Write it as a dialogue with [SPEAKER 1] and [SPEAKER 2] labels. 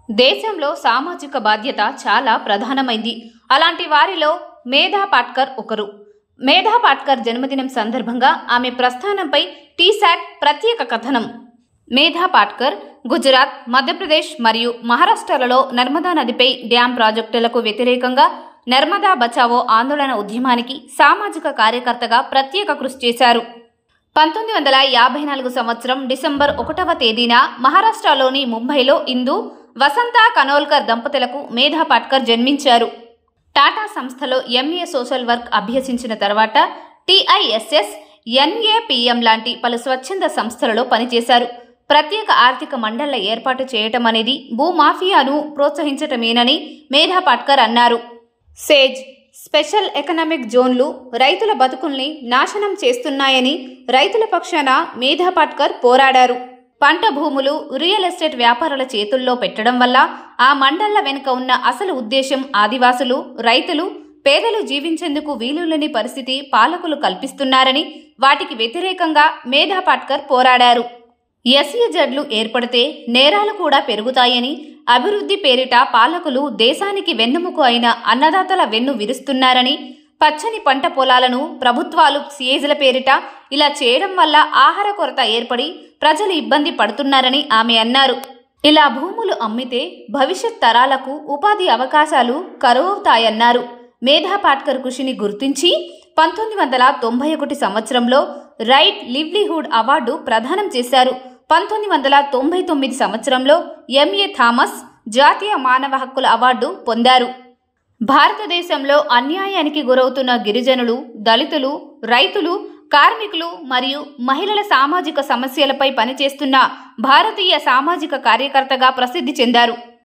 [SPEAKER 1] దేశంలో సామాజిక బాధ్యత చాలా ప్రధానమైంది. అలాంటి వారిలో మేధా పాట్కర్ ఒకరు. మేధా పాట్కర్ జన్మదినం సందర్భంగా ఆమె ప్రస్థానంపై టీశాట్ ప్రత్యేక కథనం. మేధా పాట్కర్ గుజరాత్, మధ్యప్రదేశ్ మరియు మహారాష్ట్రలలో నర్మదా నదిపై డ్యాం ప్రాజెక్టులకు వ్యతిరేకంగా నర్మదా బచావో ఆందోళన ఉద్యమానికి సామాజిక కార్యకర్తగా ప్రత్యేక కృషి చేశారు. 1954 సంవత్సరం డిసెంబర్ 1వ తేదీన మహారాష్ట్రలోని ముంబైలో ఇందు, వసంత కనోల్కర్ దంపతులకు మేధా పాట్కర్ జన్మించారు. టాటా సంస్థలో ఎంఏ సోషల్ వర్క్ అభ్యసించిన తర్వాత టీఐఎస్ఎస్, ఎన్ఏపిఎం లాంటి పలు స్వచ్ఛంద సంస్థలలో పనిచేశారు. ప్రత్యేక ఆర్థిక మండళ్ల ఏర్పాటు చేయటం అనేది భూమాఫియాను ప్రోత్సహించటమేనని మేధా పాట్కర్ అన్నారు. సేజ్ స్పెషల్ ఎకనామిక్ జోన్లు రైతుల బతుకుల్ని నాశనం చేస్తున్నాయని రైతుల పక్షాన మేధా పాట్కర్ పోరాడారు. పంట భూములు రియల్ ఎస్టేట్ వ్యాపారుల చేతుల్లో పెట్టడం వల్ల ఆ మండళ్ల వెనుక ఉన్న అసలు ఉద్దేశం ఆదివాసులు, రైతులు, పేదలు జీవించేందుకు వీలులేని పరిస్థితి పాలకులు కల్పిస్తున్నారని, వాటికి వ్యతిరేకంగా మేధా పాట్కర్ పోరాడారు. ఎస్ఈజెడ్లు ఏర్పడితే నేరాలు కూడా పెరుగుతాయని, అభివృద్ధి పేరిట పాలకులు దేశానికి వెన్నెముక అయిన అన్నదాతల వెన్ను విరుస్తున్నారని, పచ్చని పంట పొలాలను ప్రభుత్వాలు సిఏజీల పేరిట ఇలా చేయడం వల్ల ఆహార కొరత ఏర్పడి ప్రజలు ఇబ్బంది పడుతున్నారని ఆమె అన్నారు. ఇలా భూములు అమ్మితే భవిష్యత్ తరాలకు ఉపాధి అవకాశాలు కరువవుతాయన్నారు. మేధా పాట్కర్ కృషిని గుర్తించి 1991 సంవత్సరంలో రైట్ లివ్లీహుడ్ అవార్డు ప్రదానం చేశారు. 1999 సంవత్సరంలో ఎంఏ థామస్ జాతీయ మానవ హక్కుల అవార్డు పొందారు. భారతదేశంలో అన్యాయానికి గురవుతున్న గిరిజనులు, దళితులు, రైతులు, కార్మికులు మరియు మహిళల సామాజిక సమస్యలపై పనిచేస్తున్న భారతీయ సామాజిక కార్యకర్తగా ప్రసిద్ధి చెందారు.